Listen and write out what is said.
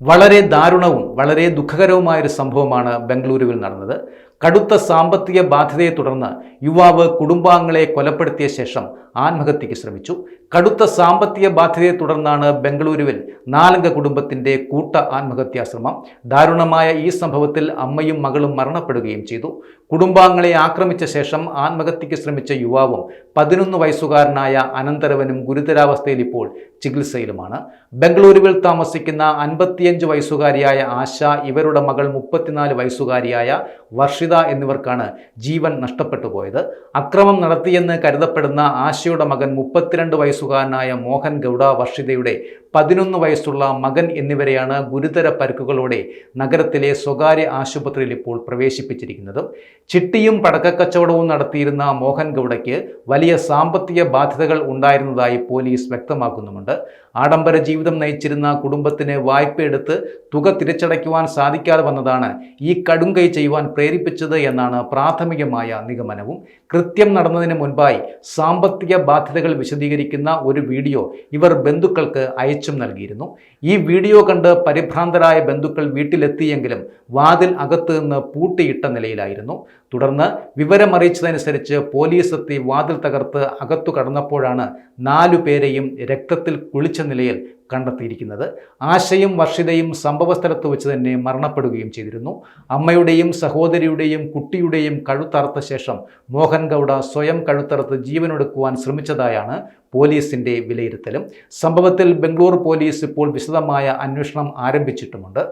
വളരെ ദാരുണവും വളരെ ദുഃഖകരവുമായൊരു സംഭവമാണ് ബംഗളൂരുവിൽ നടന്നത്. കടുത്ത സാമ്പത്തിക ബാധ്യതയെ തുടർന്ന് യുവാവ് കുടുംബാംഗങ്ങളെ കൊലപ്പെടുത്തിയ ശേഷം ആത്മഹത്യയ്ക്ക് ശ്രമിച്ചു. കടുത്ത സാമ്പത്തിക ബാധ്യതയെ തുടർന്നാണ് ബംഗളൂരുവിൽ 4 കുടുംബത്തിന്റെ കൂട്ട ആത്മഹത്യാ ശ്രമം. ദാരുണമായ ഈ സംഭവത്തിൽ അമ്മയും മകളും മരണപ്പെടുകയും ചെയ്തു. കുടുംബാംഗങ്ങളെ ആക്രമിച്ച ശേഷം ആത്മഹത്യയ്ക്ക് ശ്രമിച്ച യുവാവും 11 വയസ്സുകാരനായ അനന്തരവനും ഗുരുതരാവസ്ഥയിൽ ഇപ്പോൾ ചികിത്സയിലുമാണ്. ബംഗളൂരുവിൽ താമസിക്കുന്ന 55 വയസ്സുകാരിയായ ആശ, ഇവരുടെ മകൾ 34 വയസ്സുകാരിയായ വർഷിത എന്നിവർക്കാണ് ജീവൻ നഷ്ടപ്പെട്ടു പോയത്. അക്രമം നടത്തിയെന്ന് കരുതപ്പെടുന്ന ആശയുടെ മകൻ 32 വയസ്സുകാരനായ മോഹൻ ഗൗഡ, വർഷിതയുടെ 11 വയസ്സുള്ള മകൻ എന്നിവരെയാണ് ഗുരുതര പരിക്കുകളോടെ നഗരത്തിലെ സ്വകാര്യ ആശുപത്രിയിൽ ഇപ്പോൾ പ്രവേശിപ്പിച്ചിരിക്കുന്നത്. ചിട്ടിയും പടക്കക്കച്ചവടവും നടത്തിയിരുന്ന മോഹൻ ഗൗഡയ്ക്ക് വലിയ സാമ്പത്തിക ബാധ്യതകൾ ഉണ്ടായിരുന്നതായി പോലീസ് വ്യക്തമാക്കുന്നുമുണ്ട്. ആഡംബര ജീവിതം നയിച്ചിരുന്ന കുടുംബത്തിന് വായ്പയെടുത്ത് തുക തിരിച്ചടയ്ക്കുവാൻ സാധിക്കാതെ വന്നതാണ് ഈ കടുംകൈ ചെയ്യുവാൻ പ്രേരിപ്പിച്ചത് എന്നാണ് പ്രാഥമികമായ നിഗമനവും. കൃത്യം നടന്നതിന് മുൻപായി സാമ്പത്തിക ബാധ്യതകൾ വിശദീകരിക്കുന്ന ഒരു വീഡിയോ ഇവർ ബന്ധുക്കൾക്ക് അയച്ചും നൽകിയിരുന്നു. ഈ വീഡിയോ കണ്ട് പരിഭ്രാന്തരായ ബന്ധുക്കൾ വീട്ടിലെത്തിയെങ്കിലും വാതിൽ അകത്ത് നിന്ന് പൂട്ടിയിട്ട നിലയിലായിരുന്നു. തുടർന്ന് വിവരമറിയിച്ചതനുസരിച്ച് പോലീസ് എത്തി വാതിൽ തകർത്ത് അകത്തു കടന്നപ്പോഴാണ് 4 പേരെയും രക്തത്തിൽ കുളിച്ച നിലയിൽ കണ്ടെത്തിയിരിക്കുന്നത്. ആശയും വർഷിതയും സംഭവസ്ഥലത്ത് വെച്ച് തന്നെ മരണപ്പെടുകയും ചെയ്തിരുന്നു. അമ്മയുടെയും സഹോദരിയുടെയും കുട്ടിയുടെയും കഴുത്തറുത്ത ശേഷം മോഹൻ ഗൗഡ സ്വയം കഴുത്തറുത്ത് ജീവനൊടുക്കുവാൻ ശ്രമിച്ചതായാണ് പോലീസിന്റെ വിലയിരുത്തലും. സംഭവത്തിൽ ബംഗളൂരു പോലീസ് ഇപ്പോൾ വിശദമായ അന്വേഷണം ആരംഭിച്ചിട്ടുമുണ്ട്.